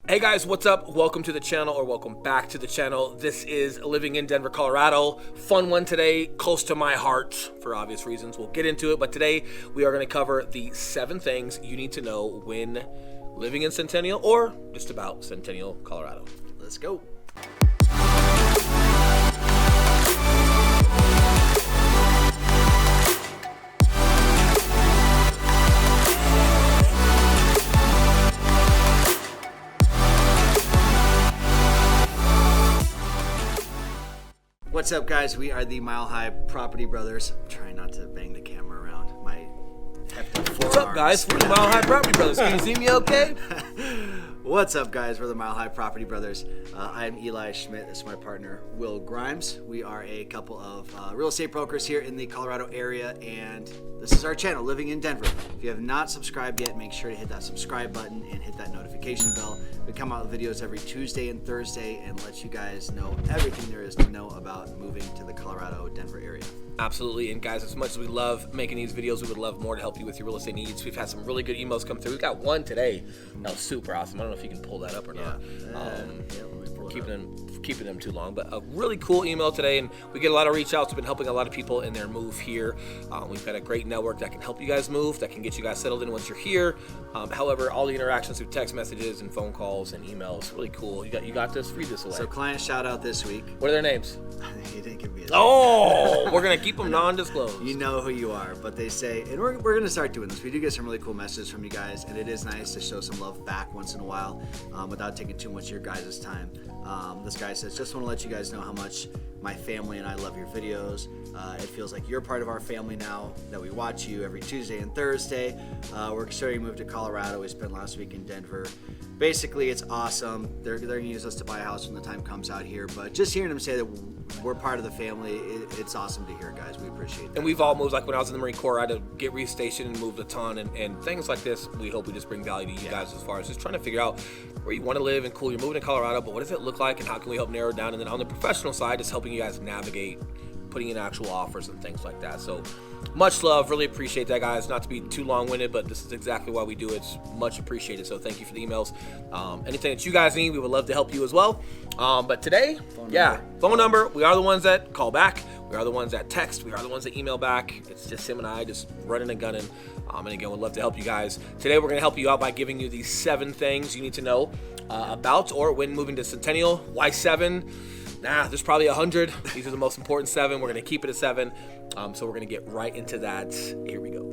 Hey guys, what's up? Welcome to the channel, or welcome back to the channel. This is Living in Denver, Colorado. Fun one today, close to my heart for obvious reasons. We'll get into it, but today we are going to cover the 7 things you need to know when living in Centennial or just about Centennial, Colorado. Let's go. What's up, guys? We are the Mile High Property Brothers. I'm trying not to bang the camera around my hefty forearms. What's up, guys? We're the Mile High Property Brothers. Can you see me okay? What's up, guys? We're the Mile High Property Brothers. I'm Eli Schmidt. This is my partner, Will Grimes. We are a couple of real estate brokers here in the Colorado area, and this is our channel, Living in Denver. If you have not subscribed yet, make sure to hit that subscribe button and hit that notification bell. We come out with videos every Tuesday and Thursday and let you guys know everything there is to know about moving to the Colorado, Denver area. Absolutely. And guys, as much as we love making these videos, we would love more to help you with your real estate needs. We've had some really good emails come through. We've got one today that was super awesome. I don't know if you can pull that up or not. Keeping them too long, but a really cool email today, and we get a lot of reach outs. We've been helping a lot of people in their move here. We've got a great network that can help you guys move, that can get you guys settled in once you're here. However, all the interactions through text messages and phone calls and emails, really cool. You got this. Read this away. So client shout out this week. What are their names? He didn't give me a Oh, we're gonna keep them non-disclosed. You know who you are, but they say, and we're gonna start doing this. We do get some really cool messages from you guys, and it is nice to show some love back once in a while, without taking too much of your guys' time. This guy says, just want to let you guys know how much my family and I love your videos. It feels like you're part of our family now that we watch you every Tuesday and Thursday. We're starting to move to Colorado. We spent last week in Denver. Basically, it's awesome. They're going to use us to buy a house when the time comes out here. But just hearing them say that we're part of the family, it's awesome to hear, guys. We appreciate that. And we've all moved. Like when I was in the Marine Corps, I had to get restationed and moved a ton. And things like this, we hope we just bring value to you guys as far as just trying to figure out where you want to live. And cool, you're moving to Colorado, but what does it look like and how can we help narrow it down? And then on the professional side, just helping you guys navigate putting in actual offers and things like that. So much love. Really appreciate that, guys. Not to be too long-winded, but this is exactly why we do it. It's much appreciated. So thank you for the emails. Anything that you guys need, we would love to help you as well. But today, phone number. We are the ones that call back. We are the ones that text. We are the ones that email back. It's just him and I just running and gunning. And again, we'd love to help you guys. Today, we're going to help you out by giving you these 7 things you need to know about or when moving to Centennial. Why 7? Nah, there's probably 100. These are the most important 7. We're going to keep it at 7. So we're going to get right into that. Here we go.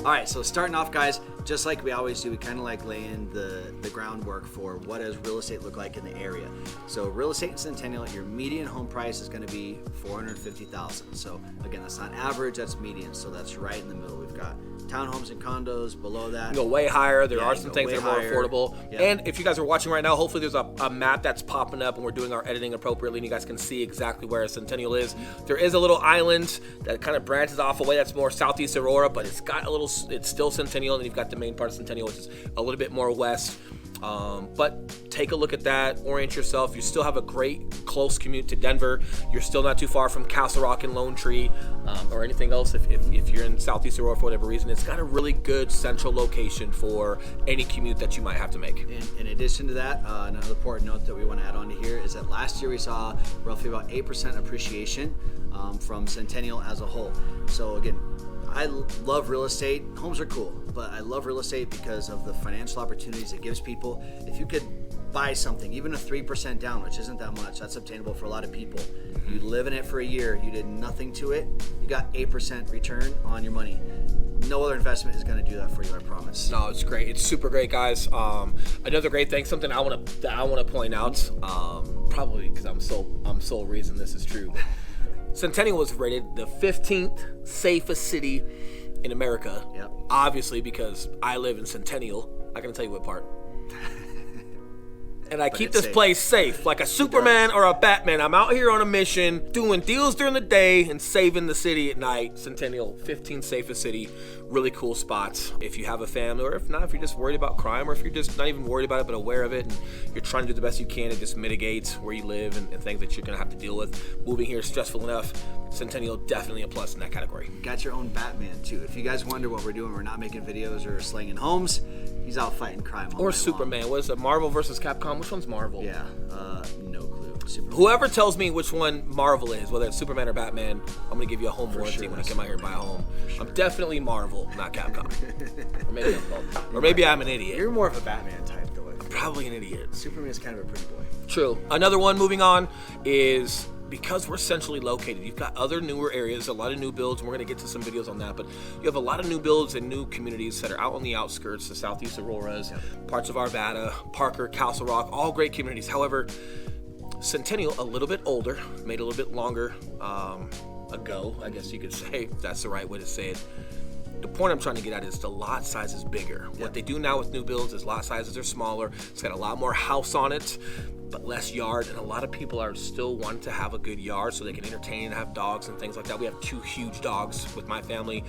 All right, so starting off, guys, just like we always do, we kind of like laying the groundwork for what does real estate look like in the area. So real estate in Centennial, your median home price is going to be $450,000. So again, that's not average, that's median. So that's right in the middle. We've got townhomes and condos below that. You go way higher. There are some things that are more affordable. Yep. And if you guys are watching right now, hopefully there's a map that's popping up and we're doing our editing appropriately and you guys can see exactly where Centennial is. There is a little island that kind of branches off away that's more southeast Aurora, but it's got a little, it's still Centennial, and then you've got the main part of Centennial, which is a little bit more west. But take a look at that, orient yourself. You still have a great close commute to Denver. You're still not too far from Castle Rock and Lone Tree, or anything else. If you're in Southeast Aurora for whatever reason, it's got a really good central location for any commute that you might have to make. In addition to that, another important note that we want to add on to here is that last year we saw roughly about 8% appreciation from Centennial as a whole. So again, I love real estate. Homes are cool, but I love real estate because of the financial opportunities it gives people. If you could buy something, even a 3% down, which isn't that much. That's obtainable for a lot of people. You live in it for a year, you did nothing to it, you got 8% return on your money. No other investment is going to do that for you, I promise. No, it's great. It's super great, guys. Another great thing, something I want to point out, probably because I'm sole reason this is true. Centennial was rated the 15th safest city in America. Yep. Obviously, because I live in Centennial. I can tell you what part. And I keep this place safe, like a Superman or a Batman. I'm out here on a mission, doing deals during the day and saving the city at night. Centennial, 15th safest city. Really cool spots. If you have a family, or if not, if you're just worried about crime, or if you're just not even worried about it but aware of it, and you're trying to do the best you can to just mitigate where you live and things that you're going to have to deal with. Moving here is stressful enough. Centennial, definitely a plus in that category. Got your own Batman, too. If you guys wonder what we're doing, we're not making videos or slinging homes. He's out fighting crime all Or night Superman. long. What is it? Marvel versus Capcom? Which one's Marvel? Yeah, no clue. Superman. Whoever tells me which one Marvel is, whether it's Superman or Batman, I'm going to give you a home warranty when I come out here and buy a home. Sure. I'm definitely Marvel, not Capcom. or maybe I'm an idiot. You're more of a Batman type, though. I'm probably an idiot. Superman is kind of a pretty boy. True. Another one moving on is because we're centrally located, you've got other newer areas, a lot of new builds, and we're going to get to some videos on that, but you have a lot of new builds and new communities that are out on the outskirts, the southeast Auroras, parts of Arvada, Parker, Castle Rock, all great communities. However, Centennial, a little bit older, made a little bit longer ago, I guess you could say, if that's the right way to say it. The point I'm trying to get at is the lot size is bigger. What they do now with new builds is lot sizes are smaller. It's got a lot more house on it, but less yard, and a lot of people are still wanting to have a good yard so they can entertain and have dogs and things like that. We have 2 huge dogs with my family,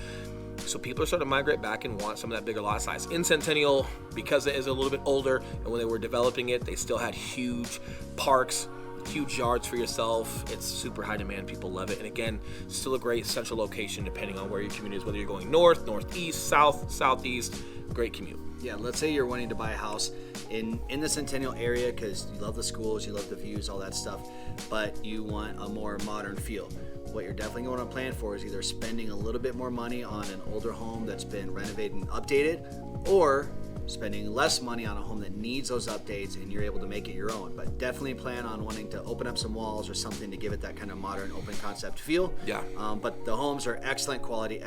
so people are starting to migrate back and want some of that bigger lot size. In Centennial, because it is a little bit older, and when they were developing it, they still had huge parks, huge yards for yourself. It's super high demand. People love it. And again, still a great central location depending on where your commute is, whether you're going north, northeast, south, southeast. Great commute. Yeah, let's say you're wanting to buy a house in the Centennial area because you love the schools, you love the views, all that stuff, but you want a more modern feel. What you're definitely going to plan for is either spending a little bit more money on an older home that's been renovated and updated, or spending less money on a home that needs those updates and you're able to make it your own. But definitely plan on wanting to open up some walls or something to give it that kind of modern open concept feel. Yeah. But the homes are excellent quality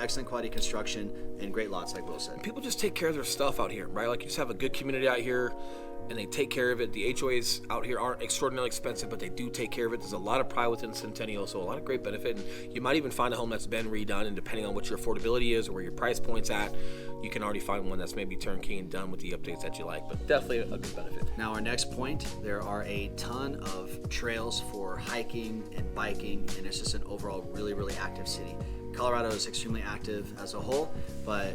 construction, and great lots, like Will said. People just take care of their stuff out here, right? Like, you just have a good community out here and they take care of it. The HOAs out here aren't extraordinarily expensive, but they do take care of it. There's a lot of pride within Centennial, so a lot of great benefit. And you might even find a home that's been redone, and depending on what your affordability is or where your price point's at, you can already find one that's maybe turnkey and done with the updates that you like, but definitely a good benefit. Now, our next point, there are a ton of trails for hiking and biking, and it's just an overall really, really active city. Colorado is extremely active as a whole, but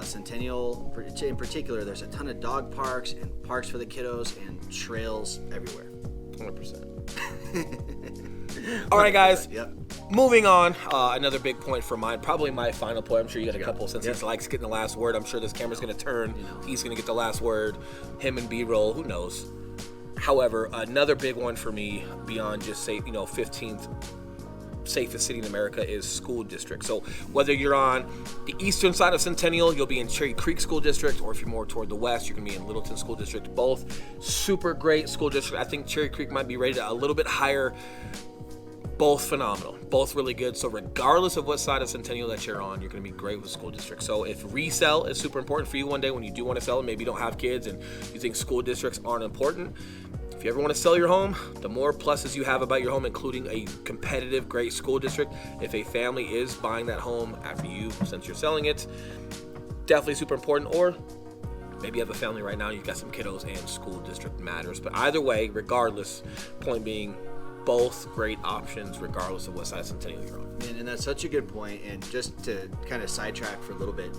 Centennial in particular, there's a ton of dog parks and parks for the kiddos and trails everywhere. 100%. All right, guys. Yep. Moving on. Another big point for mine, probably my final point. I'm sure you got a couple since he likes getting the last word. I'm sure this camera's going to turn. He's going to get the last word. Him and B-roll, who knows? However, another big one for me, beyond just say 15th safest city in America, is school district. So whether you're on the eastern side of Centennial, you'll be in Cherry Creek School District, or if you're more toward the west, you're going to be in Littleton School District. Both super great school district. I think Cherry Creek might be rated a little bit higher. Both phenomenal, both really good. So regardless of what side of Centennial that you're on, you're going to be great with school districts. So if resell is super important for you one day when you do want to sell it, maybe you don't have kids and you think school districts aren't important, if you ever want to sell your home, the more pluses you have about your home, including a competitive, great school district, if a family is buying that home after you, since you're selling it, definitely super important. Or maybe you have a family right now, you've got some kiddos, and school district matters. But either way, regardless, point being, both great options regardless of what side of Centennial you're on. And that's such a good point. And just to kind of sidetrack for a little bit,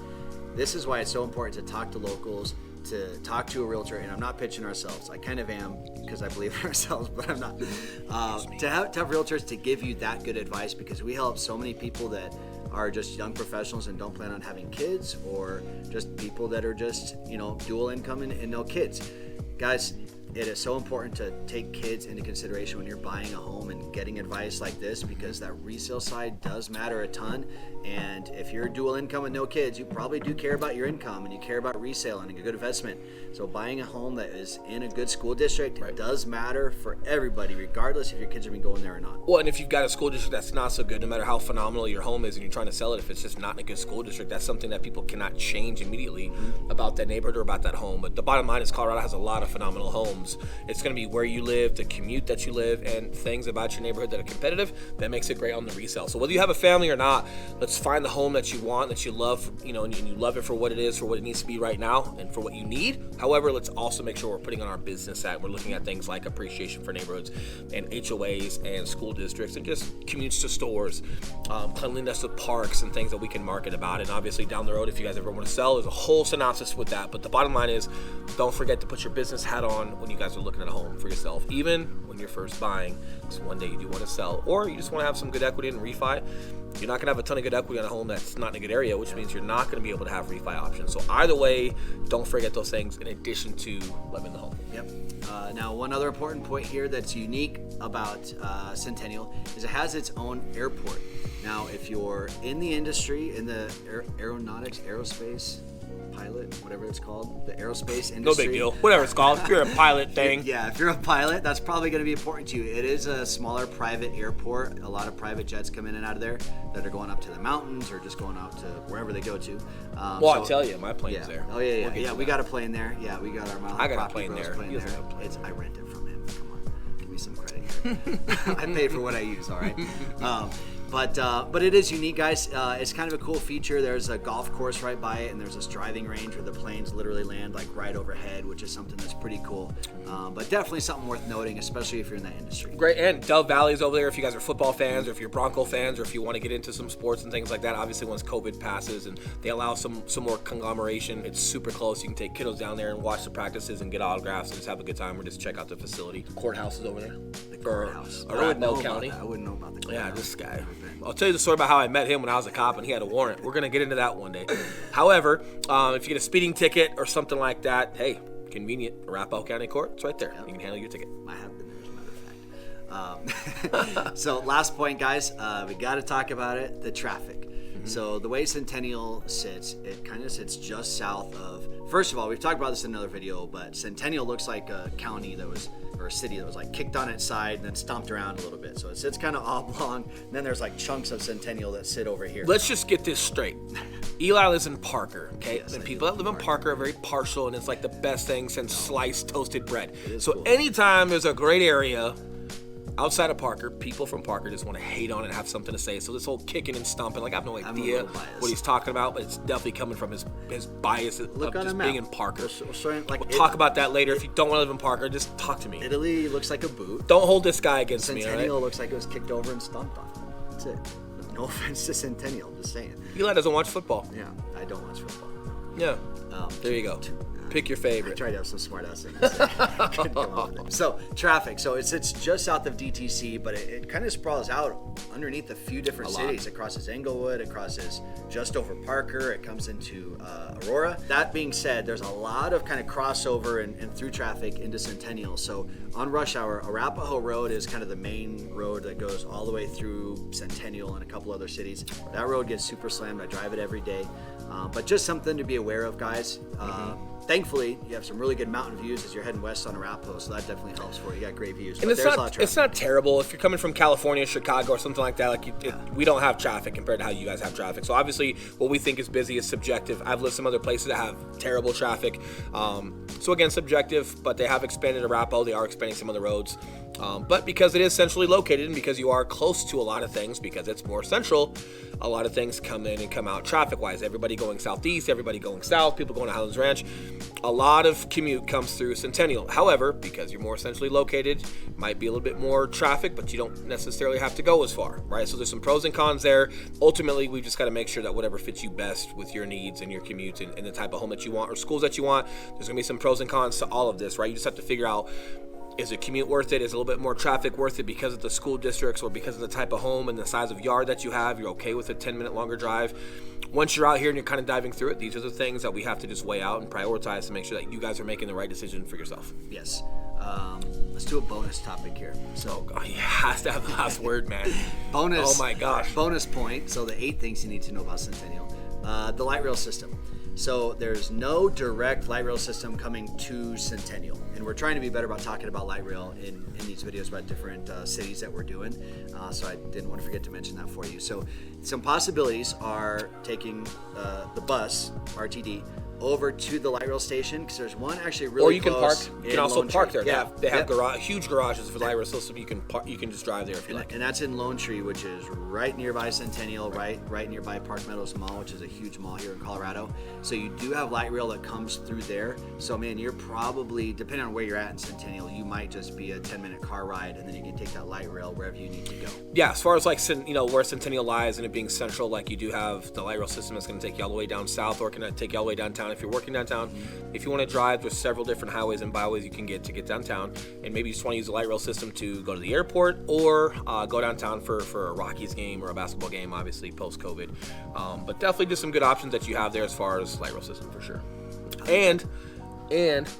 this is why it's so important to talk to locals, to talk to a realtor. And I'm not pitching ourselves. I kind of am because I believe in ourselves, but I'm not. To have realtors to give you that good advice, because we help so many people that are just young professionals and don't plan on having kids, or just people that are just, dual income and no kids. Guys, it is so important to take kids into consideration when you're buying a home and getting advice like this, because that resale side does matter a ton. And if you're dual income and no kids, you probably do care about your income and you care about resale and a good investment. So buying a home that is in a good school district does matter for everybody, regardless if your kids are being going there or not. Well, and if you've got a school district that's not so good, no matter how phenomenal your home is and you're trying to sell it, if it's just not in a good school district, that's something that people cannot change immediately about that neighborhood or about that home. But the bottom line is Colorado has a lot of phenomenal homes. It's going to be where you live, the commute that you live, and things about your neighborhood that are competitive that makes it great on the resale. So whether you have a family or not, let's find the home that you want, that you love, you know, and you love it for what it is, for what it needs to be right now, and for what you need. However, let's also make sure we're putting on our business hat. We're looking at things like appreciation for neighborhoods and HOAs and school districts and just commutes to stores, cleanliness of parks and things that we can market about. And obviously down the road, if you guys ever want to sell, there's a whole synopsis with that. But the bottom line is, don't forget to put your business hat on when you guys are looking at a home for yourself, even when you're first buying. So one day you do want to sell, or you just want to have some good equity and refi. You're not going to have a ton of good equity on a home that's not in a good area, which means you're not going to be able to have refi options. So either way, don't forget those things in addition to living the home. Yep. Now, one other important point here that's unique about Centennial is it has its own airport. Now, if you're in the industry, in the aeronautics, aerospace, pilot, whatever it's called, the aerospace industry. No big deal. Whatever it's called. If you're a pilot thing. Yeah, if you're a pilot, that's probably going to be important to you. It is a smaller private airport. A lot of private jets come in and out of there that are going up to the mountains or just going out to wherever they go to. I'll tell you, my plane's there. Oh, yeah. We got a plane there. Yeah, we got our Mile I got a plane there. I rented from him. Come on. Give me some credit here. I paid for what I use, all right? But it is unique, guys. It's kind of a cool feature. There's a golf course right by it, and there's this driving range where the planes literally land like right overhead, which is something that's pretty cool. But definitely something worth noting, especially if you're in that industry. Great, and Dove Valley's over there if you guys are football fans, or if you're Bronco fans, or if you want to get into some sports and things like that. Obviously, once COVID passes and they allow some more conglomeration, it's super close. You can take kiddos down there and watch the practices and get autographs and just have a good time, or just check out the facility. The courthouse is over there. The courthouse. Arapahoe County. I wouldn't know about the courthouse. Yeah, this guy. I'll tell you the story about how I met him when I was a cop and he had a warrant. We're going to get into that one day. However, if you get a speeding ticket or something like that, hey, convenient. Arapahoe County Court, it's right there. Yep. You can handle your ticket. I have been there, as a matter of fact. So last point, guys, we got to talk about it, the traffic. Mm-hmm. So the way Centennial sits, it kind of sits just south of, first of all, we've talked about this in another video, but Centennial looks like a county that was, or a city that was like kicked on its side and then stomped around a little bit. So it sits kind of oblong, and then there's like chunks of Centennial that sit over here. Let's just get this straight. Eli lives in Parker, okay? Yes, and people that live in Parker are very partial, and it's like the best thing since sliced toasted bread. So cool. Anytime there's a great area outside of Parker, people from Parker just want to hate on it and have something to say. So this whole kicking and stomping, like I have no idea what he's talking about, but it's definitely coming from his bias of just being in Parker. We'll talk about that later. If you don't want to live in Parker, just talk to me. Italy looks like a boot. Don't hold this guy against me, all right? Centennial looks like it was kicked over and stomped on. That's it. No offense to Centennial, I'm just saying. Eli doesn't watch football. Yeah, I don't watch football. Yeah. There you go. Pick your favorite. I tried to have some smart ass things to say. Couldn't come up with it. So traffic. So it sits just south of DTC, but it kind of sprawls out underneath a few different cities. It crosses Englewood. It crosses just over Parker. It comes into Aurora. That being said, there's a lot of kind of crossover and through traffic into Centennial. So on rush hour, Arapahoe Road is kind of the main road that goes all the way through Centennial and a couple other cities. That road gets super slammed. I drive it every day. But just something to be aware of, guys. Thankfully, you have some really good mountain views as you're heading west on Arapahoe, so that definitely helps for you. You got great views. And it's not terrible if you're coming from California, Chicago, or something like that. We don't have traffic compared to how you guys have traffic. So obviously, what we think is busy is subjective. I've lived some other places that have terrible traffic. So again, subjective, but they have expanded Arapahoe. They are expanding some of the roads. But because it is centrally located and because you are close to a lot of things, because it's more central, a lot of things come in and come out traffic-wise. Everybody going southeast, everybody going south, people going to Highlands Ranch. A lot of commute comes through Centennial. However, because you're more centrally located, might be a little bit more traffic, but you don't necessarily have to go as far, right? So there's some pros and cons there. Ultimately, we just got to make sure that whatever fits you best with your needs and your commute and the type of home that you want or schools that you want, there's going to be some pros and cons to all of this, right? You just have to figure out Is the commute worth it? Is a little bit more traffic worth it because of the school districts or because of the type of home and the size of yard that you have? You're okay with a 10-minute longer drive? Once you're out here and you're kind of diving through it, these are the things that we have to just weigh out and prioritize to make sure that you guys are making the right decision for yourself. Yes. Let's do a bonus topic here. So, oh, yeah, has to have the last word, man. Bonus. Oh my gosh. Bonus point. So the 8 things you need to know about Centennial. The light rail system. So there's no direct light rail system coming to Centennial, and we're trying to be better about talking about light rail in these videos about different cities that we're doing. So I didn't want to forget to mention that for you. So some possibilities are taking the bus RTD over to the light rail station, because there's one actually really or you can close. park. You can also Lone park Tree. there. Yeah. They have huge garages for the light rail system. You can park. You can just drive there if you like. And that's in Lone Tree, which is right nearby Centennial, right nearby Park Meadows Mall, which is a huge mall here in Colorado. So you do have light rail that comes through there. So man, you're probably, depending on where you're at in Centennial, you might just be a 10-minute car ride, and then you can take that light rail wherever you need to go. Yeah, as far as like where Centennial lies and it being central, like you do have the light rail system that's going to take you all the way down south, or can take you all the way downtown if you're working downtown. If you want to drive, there's several different highways and byways you can get to get downtown, and maybe you just want to use the light rail system to go to the airport or go downtown for a Rockies game or a basketball game, obviously post-COVID. But definitely just some good options that you have there as far as light rail system for sure. And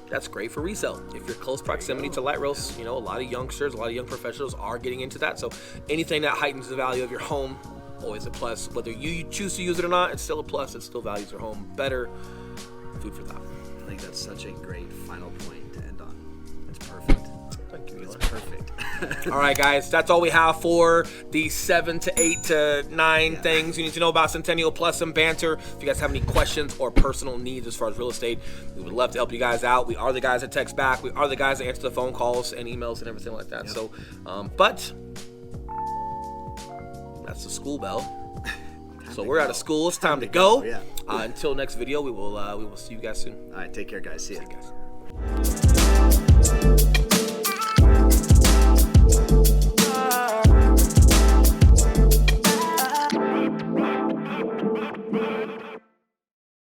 that's great for resale. If you're close proximity to light rails, a lot of youngsters, a lot of young professionals are getting into that. So anything that heightens the value of your home, always a plus. Whether you choose to use it or not, it's still a plus. It still values your home better. Food for thought. I think that's such a great final point to end on. It's perfect. Thank you. It's perfect. All right, guys, that's all we have for the 7 to 8 to 9 things you need to know about Centennial, plus some banter. If you guys have any questions or personal needs as far as real estate, we would love to help you guys out. We are the guys that text back. We are the guys that answer the phone calls and emails and everything like that. Yep. So, but that's the school bell. So we're out of school. It's time to go. Yeah. Until next video, we will see you guys soon. All right, take care, guys. See ya. Guys.